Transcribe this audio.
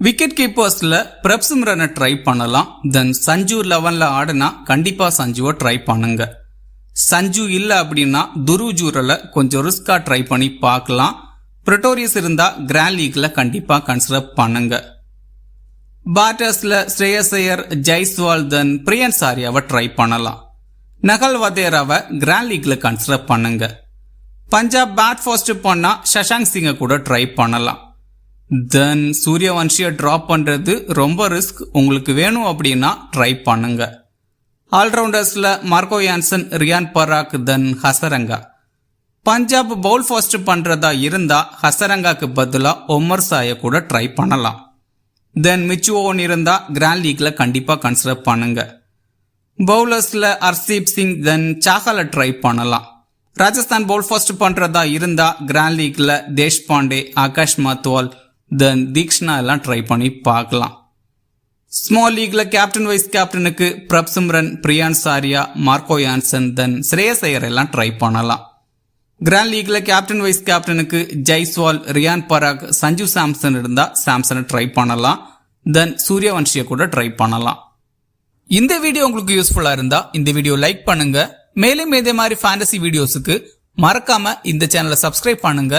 Wicket கீப்பர்ஸ்ல பிரப்சிம்ரனை try பண்ணலாம். தென் சஞ்சு 11ல ஆடுனா கண்டிப்பா சஞ்சுவை ட்ரை பண்ணுங்க. சஞ்சு இல்ல அப்படின்னா துருவ் ஜூரல கொஞ்சம் ரிஸ்கா ட்ரை பண்ணி பார்க்கலாம். பிரிட்டோரியஸ் இருந்தா கிராண்ட் லீக்ல கண்டிப்பா கன்சிடர் பண்ணுங்க. பேட்டர்ஸ்ல ஸ்ரேயஸ் ஐயர், ஜெய்ஸ்வால், தென் பிரியன்ஸ் ஆர்யாவை ட்ரை பண்ணலாம். நகல் வதேராவை கிராண்ட் லீக்ல கன்சிடர் பண்ணுங்க. பஞ்சாப் பேட் ஃபர்ஸ்ட் பண்ணா சஷாங்க் சிங்கை கூட ட்ரை பண்ணலாம். தென் சூரியவன்ஷியை டிராப் பண்றது ரொம்ப ரிஸ்க். உங்களுக்கு வேணும் அப்படின்னா ட்ரை பண்ணுங்க. ஆல்ரவுண்டர்ஸ்ல மார்க்கோ யான்சன், ரியான் பராக், தென் ஹசரங்கா. பஞ்சாப் பவுல் ஃபர்ஸ்ட் பண்றதா இருந்தா ஹசரங்காக்கு பதிலா ஒமர் சாயை கூட ட்ரை பண்ணலாம். தென் மிச்சு ஓவன் இருந்தா கிராண்ட் லீக்ல கண்டிப்பா கன்சிடர் பண்ணுங்க. பவுலர்ஸ்ல ஹர்தீப் சிங், தென் சாஹலை ட்ரை பண்ணலாம். ராஜஸ்தான் பவுல் ஃபர்ஸ்ட் பண்றதா இருந்தா கிராண்ட் லீக்ல தேஷ்பாண்டே, ஆகாஷ் மத்வால், தென் தீக்ஷனா எல்லாம் ட்ரை பண்ணி பார்க்கலாம். ஸ்மால் லீக்ல கேப்டன் வைஸ் கேப்டனுக்கு Prabhsimran, Priyansh Arya, Marco Jansen, then Shreyas Iyer எல்லாம் ட்ரை பண்ணலாம். கிராண்ட் லீக்ல கேப்டன் வைஸ் கேப்டனுக்கு ஜெய்ஸ்வால், ரியான் பராக், சஞ்சு சாம்சன் இருந்தா சாம்சனை ட்ரை பண்ணலாம். தென் சூரியவன்ஷியை கூட ட்ரை பண்ணலாம். இந்த வீடியோ உங்களுக்கு யூஸ்ஃபுல்லா இருந்தா இந்த வீடியோ லைக் பண்ணுங்க. மேலும் இதே மாதிரி ஃபேண்டசி வீடியோஸுக்கு மறக்காம இந்த சேனலை சப்ஸ்கிரைப் பண்ணுங்க.